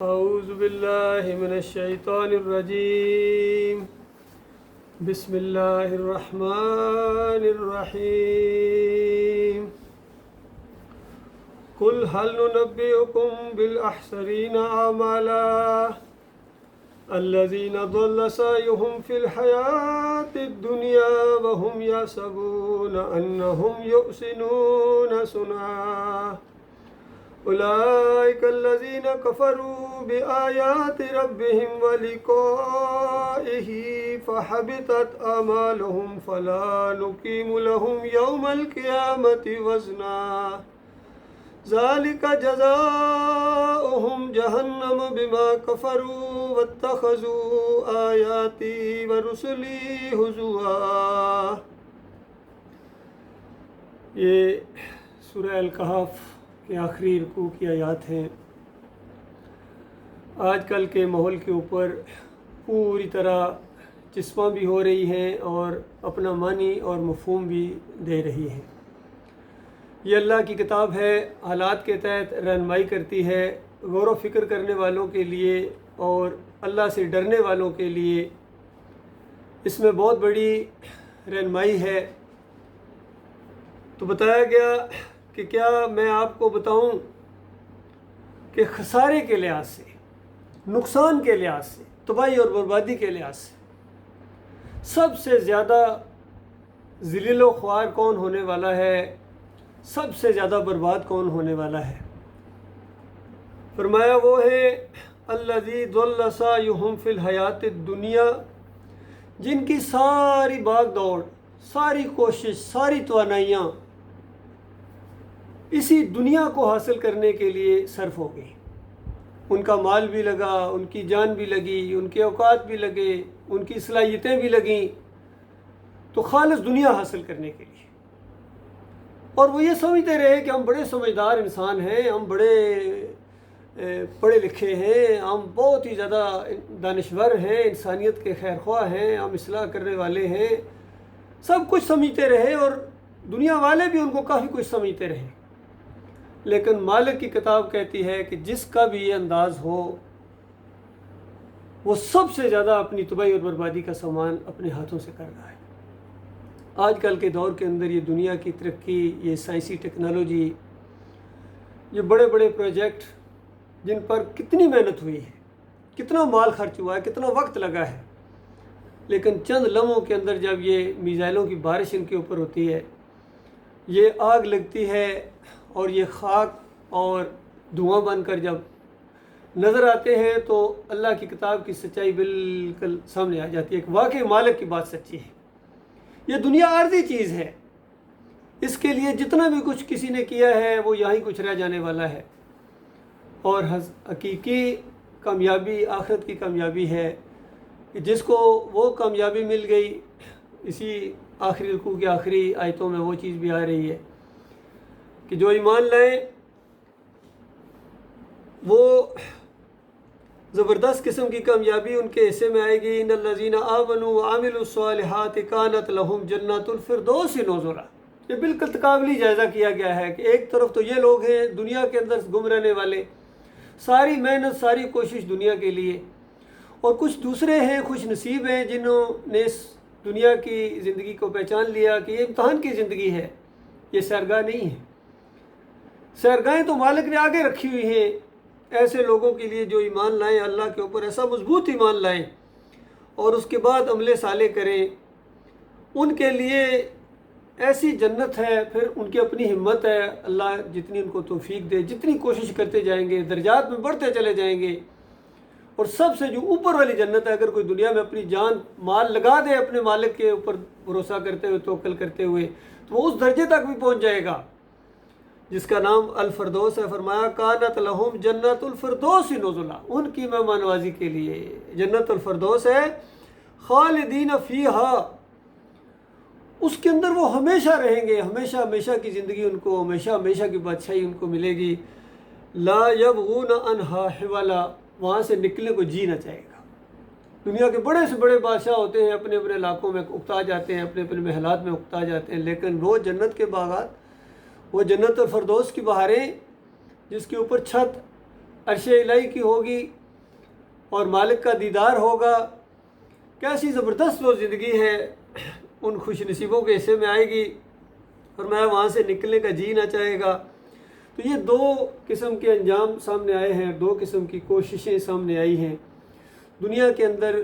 اعوذ باللہ من الشیطان الرجیم بسم اللہ الرحمن الرحیم قل هل ننبئكم بالأخسرین اعمالا الذین ضل سعیهم فی الحیاة الدنیا وهم یحسبون انهم یحسنون صنعا اولئک الذین کفروا بآیات ربهم ولقائه فحبطت اعمالهم فلا نقیم لهم یوم القیامة وزنا ذلك جزاؤهم جہنم بما کفروا واتخذوا آیاتی ورسلی ہزوا۔ یہ سورہ الکہف کے آخری رکوع کی آیات ہیں۔ آج کل کے ماحول کے اوپر پوری طرح چسپاں بھی ہو رہی ہیں اور اپنا معنی اور مفہوم بھی دے رہی ہیں۔ یہ اللہ کی کتاب ہے، حالات کے تحت رہنمائی کرتی ہے غور و فکر کرنے والوں کے لیے اور اللہ سے ڈرنے والوں کے لیے۔ اس میں بہت بڑی رہنمائی ہے۔ تو بتایا گیا کہ کیا میں آپ کو بتاؤں کہ خسارے کے لحاظ سے، نقصان کے لحاظ سے، تباہی اور بربادی کے لحاظ سے سب سے زیادہ ذلیل و خوار کون ہونے والا ہے، سب سے زیادہ برباد کون ہونے والا ہے؟ فرمایا وہ ہے الذی ضل سعیہم فی الحیاۃ الدنیا، جن کی ساری بھاگ دوڑ، ساری کوشش، ساری توانائیاں اسی دنیا کو حاصل کرنے کے لیے صرف ہو گئی۔ ان کا مال بھی لگا، ان کی جان بھی لگی، ان کے اوقات بھی لگے، ان کی صلاحیتیں بھی لگیں، تو خالص دنیا حاصل کرنے کے لیے۔ اور وہ یہ سمجھتے رہے کہ ہم بڑے سمجھدار انسان ہیں، ہم بڑے پڑھے لکھے ہیں، ہم بہت ہی زیادہ دانشور ہیں، انسانیت کے خیر خواہ ہیں، ہم اصلاح کرنے والے ہیں، سب کچھ سمجھتے رہے اور دنیا والے بھی ان کو کافی کچھ سمجھتے رہے۔ لیکن مالک کی کتاب کہتی ہے کہ جس کا بھی یہ انداز ہو وہ سب سے زیادہ اپنی تباہی اور بربادی کا سامان اپنے ہاتھوں سے کر رہا ہے۔ آج کل کے دور کے اندر یہ دنیا کی ترقی، یہ سائنسی ٹیکنالوجی، یہ بڑے بڑے پروجیکٹ جن پر کتنی محنت ہوئی ہے، کتنا مال خرچ ہوا ہے، کتنا وقت لگا ہے، لیکن چند لمحوں کے اندر جب یہ میزائلوں کی بارش ان کے اوپر ہوتی ہے، یہ آگ لگتی ہے اور یہ خاک اور دھواں بن کر جب نظر آتے ہیں تو اللہ کی کتاب کی سچائی بالکل سامنے آ جاتی ہے کہ واقعی مالک کی بات سچی ہے۔ یہ دنیا عارضی چیز ہے، اس کے لیے جتنا بھی کچھ کسی نے کیا ہے وہ یہیں کچھ رہ جانے والا ہے، اور حقیقی کامیابی آخرت کی کامیابی ہے کہ جس کو وہ کامیابی مل گئی۔ اسی آخری رکوع کی آخری آیتوں میں وہ چیز بھی آ رہی ہے کہ جو ایمان لائیں وہ زبردست قسم کی کامیابی ان کے حصے میں آئے گی۔ ان الذین آمنوا وعملوا الصالحات کانت لہم جنات الفردوس نزلا۔ یہ بالکل تقابلی جائزہ کیا گیا ہے کہ ایک طرف تو یہ لوگ ہیں دنیا کے اندر گم رہنے والے، ساری محنت ساری کوشش دنیا کے لیے، اور کچھ دوسرے ہیں خوش نصیب ہیں جنہوں نے اس دنیا کی زندگی کو پہچان لیا کہ یہ امتحان کی زندگی ہے، یہ سیرگاہ نہیں ہے۔ سیرگاہیں تو مالک نے آگے رکھی ہوئی ہیں ایسے لوگوں کے لیے جو ایمان لائیں، اللہ کے اوپر ایسا مضبوط ایمان لائیں اور اس کے بعد عمل صالح کریں، ان کے لیے ایسی جنت ہے۔ پھر ان کی اپنی ہمت ہے، اللہ جتنی ان کو توفیق دے، جتنی کوشش کرتے جائیں گے درجات میں بڑھتے چلے جائیں گے، اور سب سے جو اوپر والی جنت ہے، اگر کوئی دنیا میں اپنی جان مال لگا دے اپنے مالک کے اوپر بھروسہ کرتے ہوئے، توکل کرتے ہوئے، تو وہ اس درجے تک بھی پہنچ جائے گا جس کا نام الفردوس ہے۔ فرمایا کانت لہم جنت الفردوس نزلا، ان کی مہمان نوازی کے لیے جنت الفردوس ہے، خالدین فیہا، اس کے اندر وہ ہمیشہ رہیں گے، ہمیشہ ہمیشہ کی زندگی ان کو، ہمیشہ ہمیشہ کی بادشاہی ان کو ملے گی۔ لا یبغون عنہا حولا، وہاں سے نکلنے کو جی نہ چاہے گا۔ دنیا کے بڑے سے بڑے بادشاہ ہوتے ہیں، اپنے اپنے علاقوں میں اکتا جاتے ہیں، اپنے اپنے محلات میں اکتا جاتے ہیں، لیکن وہ جنت کے باغات، وہ جنت الفردوس کی بہاریں جس کے اوپر چھت عرش الہی کی ہوگی اور مالک کا دیدار ہوگا۔ کیسی زبردست وہ زندگی ہے، ان خوش نصیبوں کے حصے میں آئے گی، اور میں وہاں سے نکلنے کا جی نہ چاہے گا۔ تو یہ دو قسم کے انجام سامنے آئے ہیں، دو قسم کی کوششیں سامنے آئی ہیں۔ دنیا کے اندر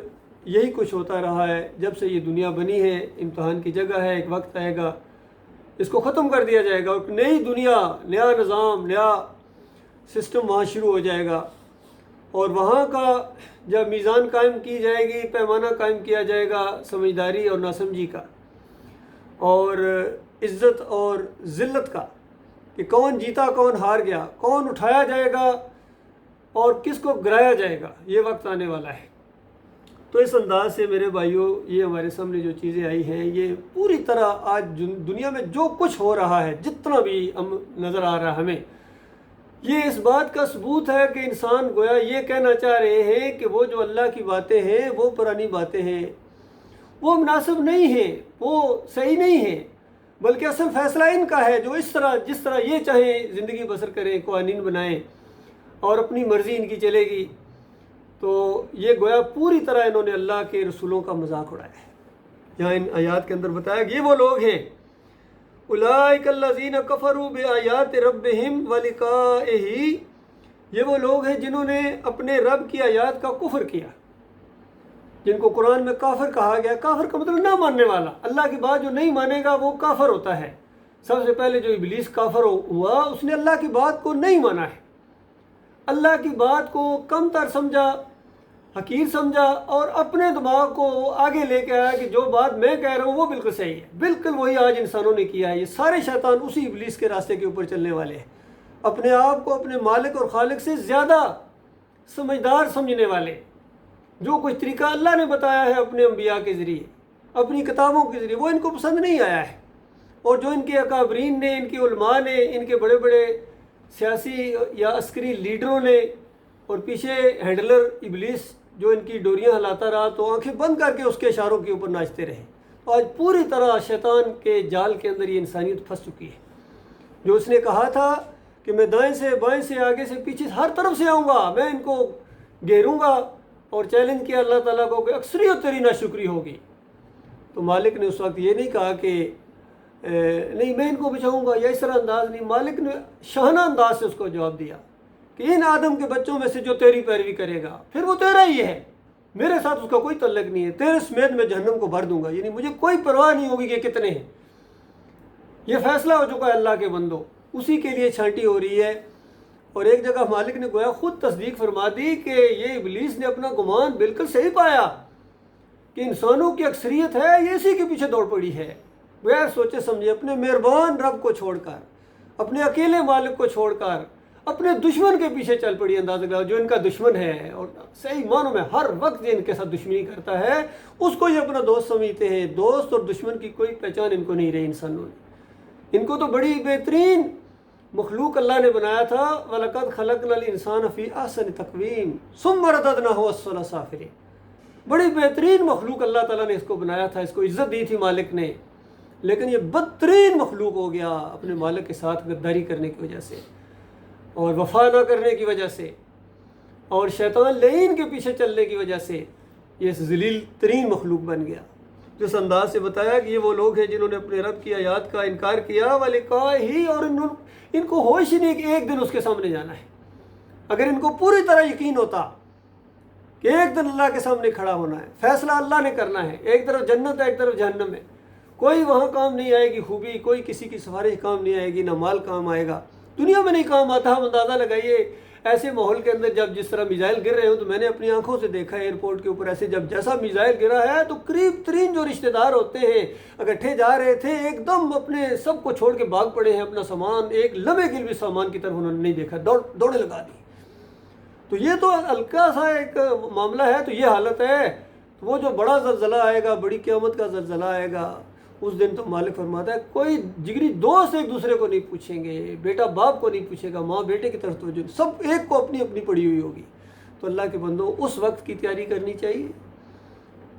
یہی کچھ ہوتا رہا ہے، جب سے یہ دنیا بنی ہے امتحان کی جگہ ہے، ایک وقت آئے گا اس کو ختم کر دیا جائے گا، ایک نئی دنیا، نیا نظام، نیا سسٹم وہاں شروع ہو جائے گا، اور وہاں کا جب میزان قائم کی جائے گی، پیمانہ قائم کیا جائے گا سمجھداری اور ناسمجھی کا، اور عزت اور ذلت کا، کہ کون جیتا کون ہار گیا، کون اٹھایا جائے گا اور کس کو گرایا جائے گا، یہ وقت آنے والا ہے۔ تو اس انداز سے میرے بھائیوں، یہ ہمارے سامنے جو چیزیں آئی ہیں، یہ پوری طرح آج دنیا میں جو کچھ ہو رہا ہے، جتنا بھی نظر آ رہا ہے ہمیں، یہ اس بات کا ثبوت ہے کہ انسان گویا یہ کہنا چاہ رہے ہیں کہ وہ جو اللہ کی باتیں ہیں وہ پرانی باتیں ہیں، وہ مناسب نہیں ہیں، وہ صحیح نہیں ہیں، بلکہ اصل فیصلہ ان کا ہے، جو جس طرح یہ چاہیں زندگی بسر کریں، قوانین بنائیں اور اپنی مرضی ان کی چلے گی۔ تو یہ گویا پوری طرح انہوں نے اللہ کے رسولوں کا مذاق اڑایا ہے۔ یہاں ان آیات کے اندر بتایا کہ یہ وہ لوگ ہیں، اولئک الذین کفروا بآیات ربہم ولقائہ، یہ وہ لوگ ہیں جنہوں نے اپنے رب کی آیات کا کفر کیا، جن کو قرآن میں کافر کہا گیا۔ کافر کا مطلب نہ ماننے والا، اللہ کی بات جو نہیں مانے گا وہ کافر ہوتا ہے۔ سب سے پہلے جو ابلیس کافر ہوا، اس نے اللہ کی بات کو نہیں مانا ہے، اللہ کی بات کو کم تر سمجھا، حقیر سمجھا، اور اپنے دماغ کو آگے لے کے آیا کہ جو بات میں کہہ رہا ہوں وہ بالکل صحیح ہے۔ بالکل وہی آج انسانوں نے کیا ہے۔ یہ سارے شیطان اسی ابلیس کے راستے کے اوپر چلنے والے ہیں، اپنے آپ کو اپنے مالک اور خالق سے زیادہ سمجھدار سمجھنے والے۔ جو کچھ طریقہ اللہ نے بتایا ہے اپنے انبیاء کے ذریعے، اپنی کتابوں کے ذریعے، وہ ان کو پسند نہیں آیا ہے، اور جو ان کے اکابرین نے، ان کے علماء نے، ان کے بڑے بڑے سیاسی یا عسکری لیڈروں نے، اور پیچھے ہینڈلر ابلیس جو ان کی ڈوریاں ہلاتا رہا، تو آنکھیں بند کر کے اس کے اشاروں کے اوپر ناچتے رہے۔ آج پوری طرح شیطان کے جال کے اندر یہ انسانیت پھنس چکی ہے۔ جو اس نے کہا تھا کہ میں دائیں سے بائیں سے آگے سے پیچھے ہر طرف سے آؤں گا، میں ان کو گھیروں گا، اور چیلنج کیا اللہ تعالیٰ کو کہ اکثریت تیری ناشکری ہوگی، تو مالک نے اس وقت یہ نہیں کہا کہ نہیں میں ان کو بچاؤں گا، یا اس طرح انداز نہیں۔ مالک نے شاہانہ انداز سے اس کو جواب دیا کہ ان آدم کے بچوں میں سے جو تیری پیروی کرے گا، پھر وہ تیرا ہی ہے، میرے ساتھ اس کا کوئی تعلق نہیں ہے، تیرے سمیت میں جہنم کو بھر دوں گا، یعنی مجھے کوئی پرواہ نہیں ہوگی کہ کتنے ہیں۔ یہ فیصلہ ہو چکا ہے اللہ کے بندوں، اسی کے لیے چھانٹی ہو رہی ہے۔ اور ایک جگہ مالک نے گویا خود تصدیق فرما دی کہ یہ ابلیس نے اپنا گمان بالکل صحیح پایا کہ انسانوں کی اکثریت ہے، یہ اسی کے پیچھے دوڑ پڑی ہے، بغیر سوچے سمجھے، اپنے مہربان رب کو چھوڑ کر، اپنے اکیلے مالک کو چھوڑ کر اپنے دشمن کے پیچھے چل پڑی۔ اندازہ لگاؤ، جو ان کا دشمن ہے اور صحیح معنوں میں ہر وقت یہ ان کے ساتھ دشمنی کرتا ہے، اس کو یہ اپنا دوست سمجھتے ہیں۔ دوست اور دشمن کی کوئی پہچان ان کو نہیں رہی انسانوں نے۔ ان کو تو بڑی بہترین مخلوق اللہ نے بنایا تھا، وَلَقَدْ خَلَقْنَا الْإِنسَانَ فِي أَحْسَنِ تَقْوِيمٍ ثُمَّ رَدَدْنَاهُ أَسْفَلَ سَافِلِينَ۔ بڑی بہترین مخلوق اللہ تعالیٰ نے اس کو بنایا تھا، اس کو عزت دی تھی مالک نے، لیکن یہ بدترین مخلوق ہو گیا اپنے مالک کے ساتھ غداری کرنے کی وجہ سے، اور وفا نہ کرنے کی وجہ سے، اور شیطان لعین کے پیچھے چلنے کی وجہ سے یہ ذلیل ترین مخلوق بن گیا۔ جس انداز سے بتایا کہ یہ وہ لوگ ہیں جنہوں نے اپنے رب کی آیات کا انکار کیا، وَلِقَائِهِ، اور ان کو ہوش ہی نہیں کہ ایک دن اس کے سامنے جانا ہے۔ اگر ان کو پوری طرح یقین ہوتا کہ ایک دن اللہ کے سامنے کھڑا ہونا ہے، فیصلہ اللہ نے کرنا ہے، ایک طرف جنت ہے ایک طرف جہنم ہے، کوئی وہاں کام نہیں آئے گی خوبی، کوئی کسی کی سفارش کام نہیں آئے گی، نہ مال کام آئے گا، دنیا میں نہیں کام آتا۔ ہم اندازہ لگائیے ایسے ماحول کے اندر جب جس طرح میزائل گر رہے ہوں، تو میں نے اپنی آنکھوں سے دیکھا ہے ایئرپورٹ کے اوپر، ایسے جب جیسا میزائل گرا ہے تو قریب ترین جو رشتہ دار ہوتے ہیں اکٹھے جا رہے تھے، ایک دم اپنے سب کو چھوڑ کے بھاگ پڑے ہیں، اپنا سامان ایک لمحے کے بھی سامان کی طرف انہوں نے نہیں دیکھا، دوڑے لگا دی۔ تو یہ تو ہلکا سا ایک معاملہ ہے، تو یہ حالت ہے۔ تو وہ جو بڑا زلزلہ آئے گا، بڑی قیامت کا زلزلہ آئے گا، اس دن تو مالک فرماتا ہے کوئی جگری دوست ایک دوسرے کو نہیں پوچھیں گے، بیٹا باپ کو نہیں پوچھے گا، ماں بیٹے کی طرف توجہ، سب ایک کو اپنی اپنی پڑی ہوئی ہوگی۔ تو اللہ کے بندوں، اس وقت کی تیاری کرنی چاہیے،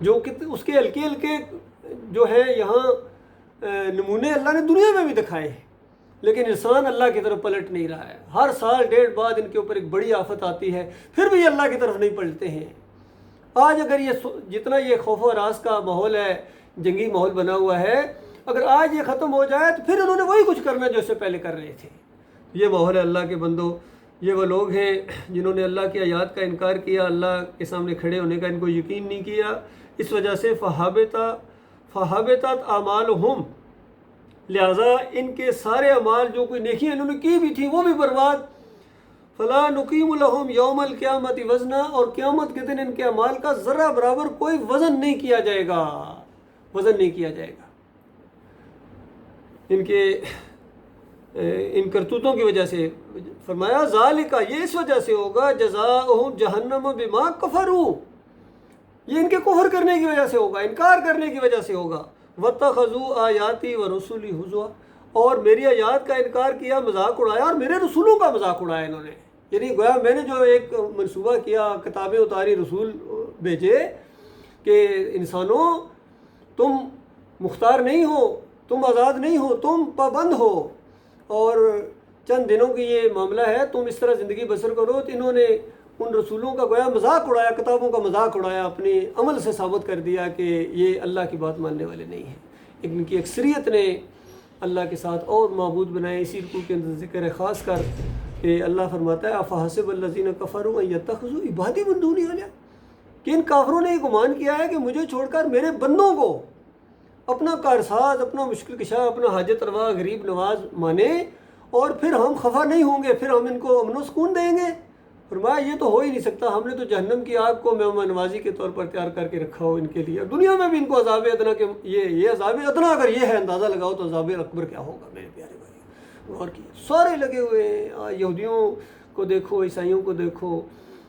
جو کہ اس کے ہلکے ہلکے جو ہے یہاں نمونے اللہ نے دنیا میں بھی دکھائے ہیں، لیکن انسان اللہ کی طرف پلٹ نہیں رہا ہے. ہر سال 1.5 بعد ان کے اوپر ایک بڑی آفت آتی ہے، پھر بھی یہ اللہ کی طرف نہیں پلٹتے ہیں. آج اگر یہ جتنا یہ خوف و ہراس کا ماحول ہے، جنگی ماحول بنا ہوا ہے، اگر آج یہ ختم ہو جائے تو پھر انہوں نے وہی کچھ کرنا جو اس سے پہلے کر رہے تھے. یہ ماحول ہے اللہ کے بندوں. یہ وہ لوگ ہیں جنہوں نے اللہ کی آیات کا انکار کیا، اللہ کے سامنے کھڑے ہونے کا ان کو یقین نہیں کیا. اس وجہ سے فحبطت اعمالہم، لہٰذا ان کے سارے اعمال جو کوئی نیکیاں انہوں نے کی بھی تھی وہ بھی برباد. فلا نقیم لہم یوم القیامت وزنا، اور قیامت کے دن ان کے اعمال کا ذرہ برابر کوئی وزن نہیں کیا جائے گا، وزن نہیں کیا جائے گا. ان کرتوتوں کی وجہ سے فرمایا ذالک، یہ اس وجہ سے ہوگا، جزاؤہم جہنم بما کفروا، یہ ان کے کفر کرنے کی وجہ سے ہوگا، انکار کرنے کی وجہ سے ہوگا. واتخذوا آیاتی ورسلی ہزوا، اور میری آیات کا انکار کیا، مذاق اڑایا، اور میرے رسولوں کا مذاق اڑایا انہوں نے. یعنی گویا میں نے جو ایک منصوبہ کیا، کتابیں اتاری، رسول بھیجے کہ انسانوں تم مختار نہیں ہو، تم آزاد نہیں ہو، تم پابند ہو، اور چند دنوں کی یہ معاملہ ہے، تم اس طرح زندگی بسر کرو. تو انہوں نے ان رسولوں کا گویا مذاق اڑایا، کتابوں کا مذاق اڑایا، اپنے عمل سے ثابت کر دیا کہ یہ اللہ کی بات ماننے والے نہیں ہیں. ان کی اکثریت نے اللہ کے ساتھ اور معبود بنائے. اسی رکوع کے اندر ذکر ہے خاص کر کہ اللہ فرماتا ہے افحسب الذین کفروا ان یتخذوا عبادی من دونی اولیاء، کہ ان کافروں نے یہ گمان کیا ہے کہ مجھے چھوڑ کر میرے بندوں کو اپنا کارساز، اپنا مشکل کشا، اپنا حاجت روا، غریب نواز مانے، اور پھر ہم خفا نہیں ہوں گے، پھر ہم ان کو امن و سکون دیں گے. فرمایا یہ تو ہو ہی نہیں سکتا، ہم نے تو جہنم کی آگ کو مہمان نوازی کے طور پر تیار کر کے رکھا ہو ان کے لیے. دنیا میں بھی ان کو عذاب ادنا کہ یہ عذاب ادنا اگر یہ ہے، اندازہ لگاؤ تو عذاب اکبر کیا ہوگا میرے پیارے بھائی. اور کیا سارے لگے ہوئے ہیں، یہودیوں کو دیکھو، عیسائیوں کو دیکھو،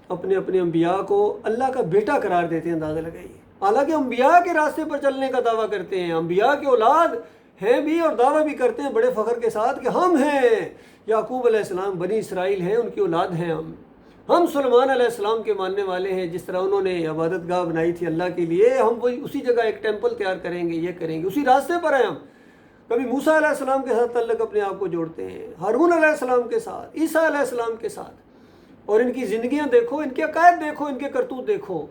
اپنے اپنے انبیاء کو اللہ کا بیٹا قرار دیتے ہیں، اندازہ لگائیے. حالانکہ انبیاء کے راستے پر چلنے کا دعویٰ کرتے ہیں، انبیاء کی اولاد ہیں بھی، اور دعویٰ بھی کرتے ہیں بڑے فخر کے ساتھ کہ ہم ہیں یعقوب علیہ السلام، بنی اسرائیل ہیں، ان کی اولاد ہیں ہم سلیمان علیہ السلام کے ماننے والے ہیں. جس طرح انہوں نے عبادت گاہ بنائی تھی اللہ کے لیے، ہم وہی اسی جگہ ایک ٹیمپل تیار کریں گے، یہ کریں گے، اسی راستے پر ہیں ہم. کبھی موسیٰ علیہ السلام کے ساتھ تعلق اپنے آپ کو جوڑتے ہیں، ہارون علیہ السلام کے ساتھ، عیسیٰ علیہ السلام کے ساتھ. اور ان کی زندگیاں دیکھو، ان کے عقائد دیکھو، ان کے کرتوت دیکھو.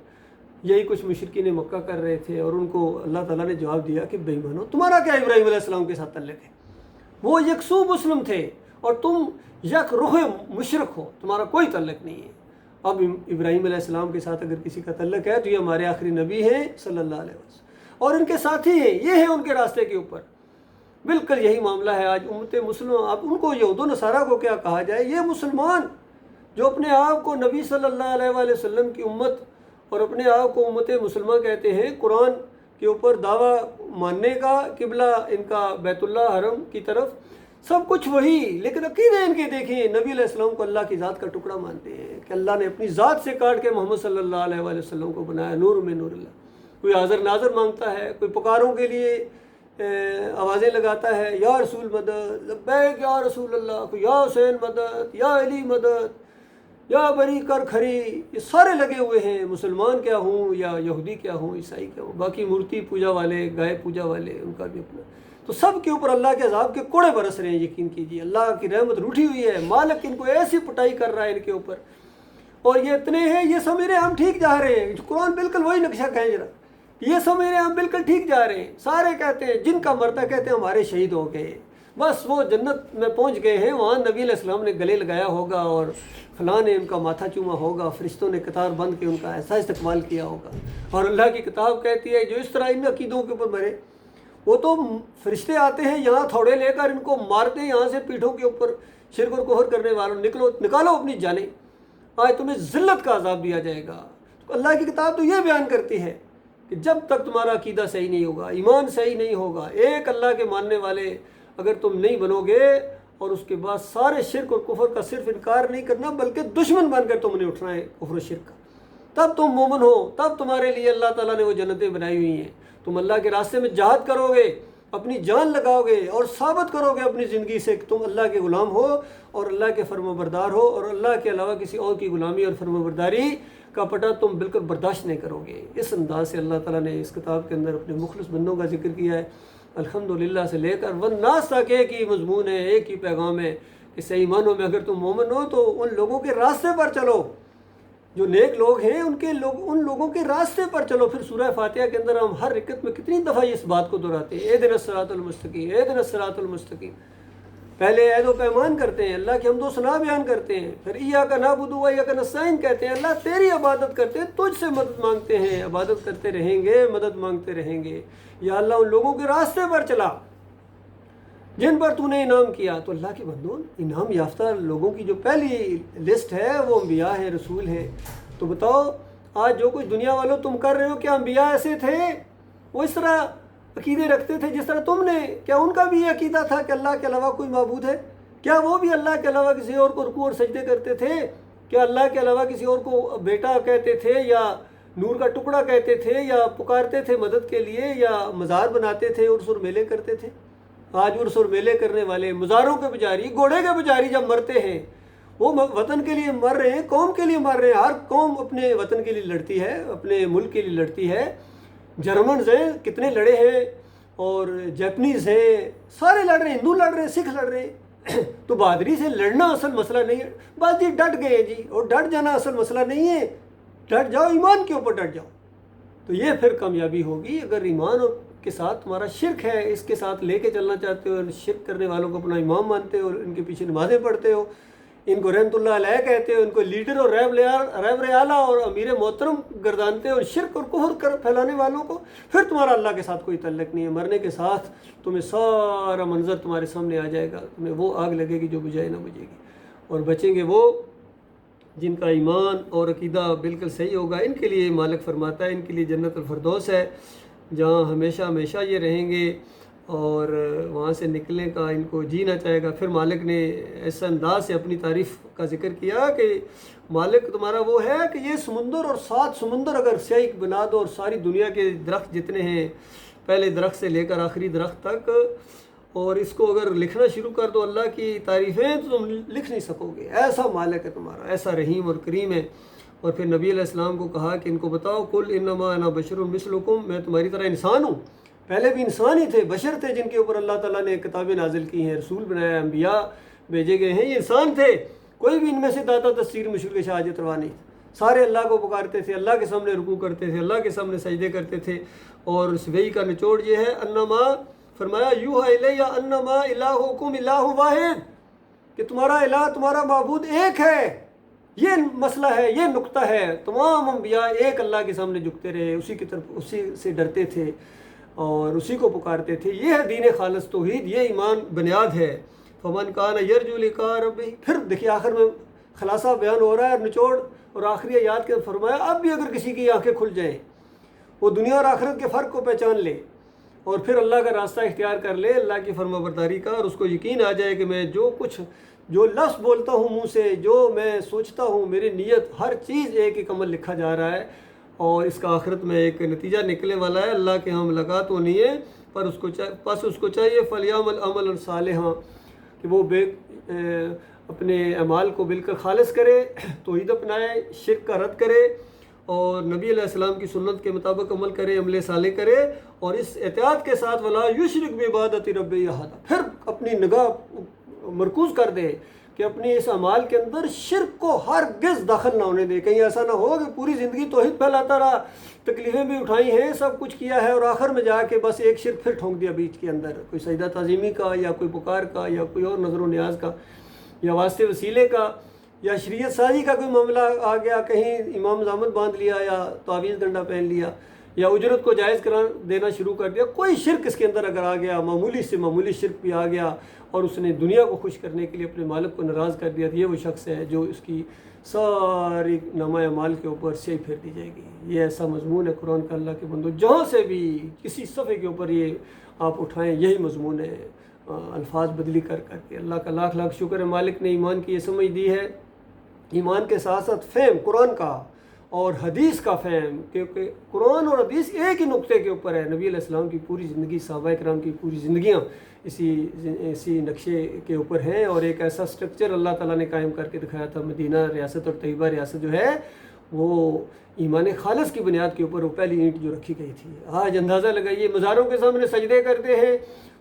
یہی کچھ مشرکین مکہ کر رہے تھے، اور ان کو اللہ تعالیٰ نے جواب دیا کہ بے ایمانو، تمہارا کیا ابراہیم علیہ السلام کے ساتھ تعلق ہے؟ وہ یکسو مسلم تھے اور تم یک رخ مشرک ہو، تمہارا کوئی تعلق نہیں ہے. اب ابراہیم علیہ السلام کے ساتھ اگر کسی کا تعلق ہے تو یہ ہمارے آخری نبی ہیں صلی اللہ علیہ وسلم، اور ان کے ساتھی ہیں، یہ ہیں ان کے راستے کے اوپر. بالکل یہی معاملہ ہے آج امت مسلم. اب ان کو یہود و نصارہ کو کیا کہا جائے؟ یہ مسلمان جو اپنے آپ کو نبی صلی اللہ علیہ وآلہ وسلم کی امت اور اپنے آپ کو امت مسلمہ کہتے ہیں، قرآن کے اوپر دعویٰ ماننے کا، قبلہ ان کا بیت اللہ حرم کی طرف، سب کچھ وہی، لیکن عقیدے ان کے دیکھیں نبی علیہ السلام کو اللہ کی ذات کا ٹکڑا مانتے ہیں کہ اللہ نے اپنی ذات سے کاٹ کے محمد صلی اللہ علیہ وآلہ وسلم کو بنایا، نور میں نور اللہ. کوئی حاضر ناظر مانگتا ہے، کوئی پکاروں کے لیے آوازیں لگاتا ہے، یا رسول مدد، لبیک یا رسول اللہ، کوئی یا حسین مدد، یا علی مدد، یا بری کر کھری. یہ سارے لگے ہوئے ہیں، مسلمان کیا ہوں یا یہودی کیا ہوں، عیسائی کیا ہوں. باقی مورتی پوجا والے، گائے پوجا والے، ان کا بھی اپنا. تو سب کے اوپر اللہ کے عذاب کے کوڑے برس رہے ہیں. یقین کیجیے اللہ کی رحمت روٹھی ہوئی ہے، مالک ان کو ایسی پٹائی کر رہا ہے ان کے اوپر. اور یہ اتنے ہیں، یہ سمجھ رہے ہیں ہم ٹھیک جا رہے ہیں. قرآن بالکل وہی نقشہ کہیں ذرا، یہ سمجھ رہے ہیں ہم بالکل ٹھیک جا رہے ہیں. سارے کہتے ہیں، جن کا مرتا کہتے ہیں ہمارے شہید ہو گئے، بس وہ جنت میں پہنچ گئے ہیں، وہاں نبی علیہ السلام نے گلے لگایا ہوگا، اور فلاں نے ان کا ماتھا چوما ہوگا، فرشتوں نے قطار بند کے ان کا ایسا استقبال کیا ہوگا. اور اللہ کی کتاب کہتی ہے جو اس طرح ان عقیدوں کے اوپر مرے، وہ تو فرشتے آتے ہیں یہاں تھوڑے لے کر ان کو مارتے ہیں یہاں سے پیٹھوں کے اوپر. شرک اور کفر کرنے والوں، نکالو اپنی جانیں، آج تمہیں ذلت کا عذاب دیا جائے گا. تو اللہ کی کتاب تو یہ بیان کرتی ہے کہ جب تک تمہارا عقیدہ صحیح نہیں ہوگا، ایمان صحیح نہیں ہوگا، ایک اللہ کے ماننے والے اگر تم نہیں بنو گے، اور اس کے بعد سارے شرک اور کفر کا صرف انکار نہیں کرنا بلکہ دشمن بن کر تم نے اٹھنا ہے کفر و شرک کا، تب تم مومن ہو، تب تمہارے لیے اللہ تعالیٰ نے وہ جنتیں بنائی ہوئی ہیں. تم اللہ کے راستے میں جہاد کرو گے، اپنی جان لگاؤ گے، اور ثابت کرو گے اپنی زندگی سے کہ تم اللہ کے غلام ہو اور اللہ کے فرما بردار ہو، اور اللہ کے علاوہ کسی اور کی غلامی اور فرما برداری کا پٹا تم بالکل برداشت نہیں کرو گے. اس انداز سے اللہ تعالیٰ نے اس کتاب کے اندر اپنے مخلص بندوں کا ذکر کیا ہے. الحمدللہ سے لے کر والناس تک ایک ہی مضمون ہے، ایک ہی پیغام ہے کہ صحیح معنوں میں اگر تم مومن ہو تو ان لوگوں کے راستے پر چلو، جو نیک لوگ ہیں ان لوگوں کے راستے پر چلو۔ پھر سورہ فاتحہ کے اندر ہم ہر رکعت میں کتنی دفعہ اس بات کو دہراتے ہیں، اہدنا الصراط المستقیم، اہدنا الصراط المستقیم۔ پہلے عہد و پیمان کرتے ہیں، اللہ کی حمد و ثنا بیان کرتے ہیں، پھر ایاک نعبد و ایاک نستعین کہتے ہیں، اللہ تیری عبادت کرتے ہیں، تجھ سے مدد مانگتے ہیں، عبادت کرتے رہیں گے، مدد مانگتے رہیں گے۔ یا اللہ ان لوگوں کے راستے پر چلا جن پر تو نے انعام کیا۔ تو اللہ کے بندوں، انعام یافتہ لوگوں کی جو پہلی لسٹ ہے وہ انبیاء ہیں، رسول ہیں۔ تو بتاؤ آج جو کچھ دنیا والوں تم کر رہے ہو، کیا انبیاء ایسے تھے؟ وہ اس طرح عقیدے رکھتے تھے جس طرح تم نے؟ کیا ان کا بھی یہ عقیدہ تھا کہ اللہ کے علاوہ کوئی معبود ہے؟ کیا وہ بھی اللہ کے علاوہ کسی اور کو رکوع اور سجدے کرتے تھے؟ کیا اللہ کے علاوہ کسی اور کو بیٹا کہتے تھے، یا نور کا ٹکڑا کہتے تھے، یا پکارتے تھے مدد کے لیے، یا مزار بناتے تھے، عرس اور میلے کرتے تھے؟ آج عرس اور میلے کرنے والے، مزاروں کے پجاری، گھوڑے کے پجاری جب مرتے ہیں، وہ وطن کے لیے مر رہے ہیں، قوم کے لیے مر رہے ہیں۔ ہر قوم اپنے وطن کے لیے لڑتی ہے، اپنے ملک کے لیے لڑتی ہے۔ جرمنز ہیں کتنے لڑے ہیں، اور جیپنیز ہیں، سارے لڑ رہے ہیں، ہندو لڑ رہے ہیں، سکھ لڑ رہے ہیں۔ تو بہادری سے لڑنا اصل مسئلہ نہیں ہے، بس جی ڈٹ گئے جی، اور ڈٹ جانا اصل مسئلہ نہیں ہے۔ ڈٹ جاؤ، ایمان کے اوپر ڈٹ جاؤ، تو یہ پھر کامیابی ہوگی۔ اگر ایمان کے ساتھ تمہارا شرک ہے، اس کے ساتھ لے کے چلنا چاہتے ہو، شرک کرنے والوں کو اپنا امام مانتے ہو، ان کے پیچھے نمازیں پڑھتے ہو، ان کو رحمت اللہ علیہ کہتے ہو، ان کو لیڈر اور رہبر اعلیٰ اور امیر محترم گردانتے ہو، شرک اور کفر پھیلانے والوں کو، پھر تمہارا اللہ کے ساتھ کوئی تعلق نہیں ہے۔ مرنے کے ساتھ تمہیں سارا منظر تمہارے سامنے آ جائے گا، تمہیں وہ آگ لگے گی جو بجھائے نہ بجھے گی، اور بچیں گے وہ جن کا ایمان اور عقیدہ بالکل صحیح ہوگا۔ ان کے لیے مالک فرماتا ہے ان کے لیے جنت الفردوس ہے، جہاں ہمیشہ ہمیشہ یہ رہیں گے، اور وہاں سے نکلنے کا ان کو جی نہ چاہے گا۔ پھر مالک نے ایسا انداز سے اپنی تعریف کا ذکر کیا کہ مالک تمہارا وہ ہے کہ یہ سمندر اور 7 سمندر اگر سیاہی بنا دو، اور ساری دنیا کے درخت جتنے ہیں، پہلے درخت سے لے کر آخری درخت تک، اور اس کو اگر لکھنا شروع کر دو اللہ کی تعریفیں، تو تم لکھ نہیں سکو گے۔ ایسا مالک ہے تمہارا، ایسا رحیم اور کریم ہے۔ اور پھر نبی علیہ السلام کو کہا کہ ان کو بتاؤ، قل انما انا بشر مثلکم، میں تمہاری طرح انسان ہوں۔ پہلے بھی انسان ہی تھے، بشر تھے، جن کے اوپر اللہ تعالیٰ نے کتابیں نازل کی ہیں، رسول بنایا، انبیاء بھیجے گئے ہیں، یہ انسان تھے۔ کوئی بھی ان میں سے داتا تفسیر مشرک شہادت روا نہیں تھا، سارے اللہ کو پکارتے تھے، اللہ کے سامنے رکوع کرتے تھے، اللہ کے سامنے سجدے کرتے تھے۔ اور اس وحی کا نچوڑ یہ ہے، انما فرمایا یوحی الی انما الہکم الہ واحد، کہ تمہارا الہ، تمہارا معبود ایک ہے۔ یہ مسئلہ ہے، یہ نقطہ ہے۔ تمام انبیاء ایک اللہ کے سامنے جھکتے رہے، اسی کی طرف، اسی سے ڈرتے تھے اور اسی کو پکارتے تھے۔ یہ ہے دین خالص توحید، یہ ایمان بنیاد ہے۔ فمن کان یرجو لقاء ربہ، پھر دیکھیے آخر میں خلاصہ بیان ہو رہا ہے، نچوڑ، اور آخری آیات کے فرمایا اب بھی اگر کسی کی آنکھیں کھل جائیں، وہ دنیا اور آخرت کے فرق کو پہچان لے، اور پھر اللہ کا راستہ اختیار کر لے، اللہ کی فرما برداری کا، اور اس کو یقین آ جائے کہ میں جو لفظ بولتا ہوں منہ سے، جو میں سوچتا ہوں، میری نیت، ہر چیز ایک ایک عمل لکھا جا رہا ہے، اور اس کا آخرت میں ایک نتیجہ نکلنے والا ہے۔ اللہ کے ہاں ملاقات ہونی ہے، پر اس کو چاہیے فلیعمل عملا صالحا، کہ وہ اپنے اعمال کو بالکل خالص کرے، توحید اپنائے، شرک کا رد کرے، اور نبی علیہ السلام کی سنت کے مطابق عمل کرے، عمل صالح کرے، اور اس احتیاط کے ساتھ ولا یشرک بعبادت ربہ احدا، پھر اپنی نگاہ مرکوز کر دے کہ اپنی اس اعمال کے اندر شرک کو ہرگز داخل نہ ہونے دے۔ کہیں ایسا نہ ہو کہ پوری زندگی توحید پھیلاتا رہا، تکلیفیں بھی اٹھائی ہیں، سب کچھ کیا ہے، اور آخر میں جا کے بس ایک شرک پھر ٹھونک دیا بیچ کے اندر، کوئی سجدہ تعظیمی کا، یا کوئی پکار کا، یا کوئی اور نظر و نیاز کا، یا واسطے وسیلے کا، یا شریعت سازی کا کوئی معاملہ آ گیا، کہیں امام ضامن باندھ لیا، یا تعویذ ڈنڈا پہن لیا، یا اجرت کو جائز قرار دینا شروع کر دیا۔ کوئی شرک اس کے اندر اگر آ گیا، معمولی سے معمولی شرک بھی آ گیا، اور اس نے دنیا کو خوش کرنے کے لیے اپنے مالک کو ناراض کر دیا، تو یہ وہ شخص ہے جو اس کی ساری نامہ اعمال کے اوپر سیاہی پھیر دی جائے گی۔ یہ ایسا مضمون ہے قرآن کا، اللہ کے بندو، جہاں سے بھی کسی صفحے کے اوپر یہ آپ اٹھائیں، یہی مضمون ہے، الفاظ بدلی کر کر کے۔ اللہ کا لاکھ لاکھ شکر ہے، مالک نے ایمان کی یہ سمجھ دی ہے، ایمان کے ساتھ ساتھ فہم قرآن کا اور حدیث کا فہم، کیونکہ قرآن اور حدیث ایک ہی نقطے کے اوپر ہے۔ نبی علیہ السلام کی پوری زندگی، صحابہ کرام کی پوری زندگیاں اسی نقشے کے اوپر ہیں، اور ایک ایسا سٹرکچر اللہ تعالیٰ نے قائم کر کے دکھایا تھا۔ مدینہ ریاست اور طیبہ ریاست جو ہے، وہ ایمان خالص کی بنیاد کے اوپر وہ پہلی اینٹ جو رکھی گئی تھی. آج اندازہ لگائیے مزاروں کے سامنے سجدے کرتے ہیں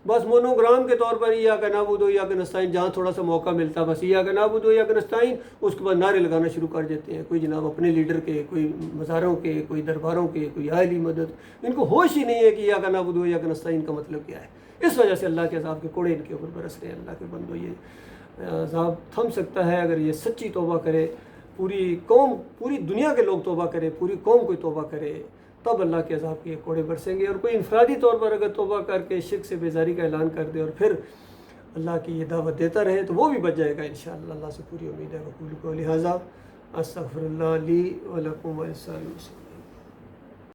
بس مونوگرام کے طور پر ایاک نعبد و ایاک نستعین، جہاں تھوڑا سا موقع ملتا بس ایاک نعبد و ایاک نستعین، اس کے بعد نعرے لگانا شروع کر دیتے ہیں. کوئی جناب اپنے لیڈر کے، کوئی مزاروں کے، کوئی درباروں کے، کوئی عالی مدد. ان کو ہوش ہی نہیں ہے کہ ایاک نعبد و ایاک نستعین کا مطلب کیا ہے. اس وجہ سے اللہ کے عذاب کے کوڑے ان کے اوپر برس رہے ہیں. اللہ کے بندو یہ عذاب تھم سکتا ہے اگر یہ سچی توبہ کرے، پوری قوم، پوری دنیا کے لوگ توبہ کرے، پوری قوم کوئی توبہ کرے، تب اللہ کے عذاب کے کوڑے برسیں گے. اور کوئی انفرادی طور پر اگر توبہ کر کے شرک سے بیزاری کا اعلان کر دے اور پھر اللہ کی یہ دعوت دیتا رہے تو وہ بھی بچ جائے گا انشاءاللہ. اللہ سے پوری امید ہے. وقول قولی ھذا استغفر اللہ لی ولکم ولسائر المسلمین.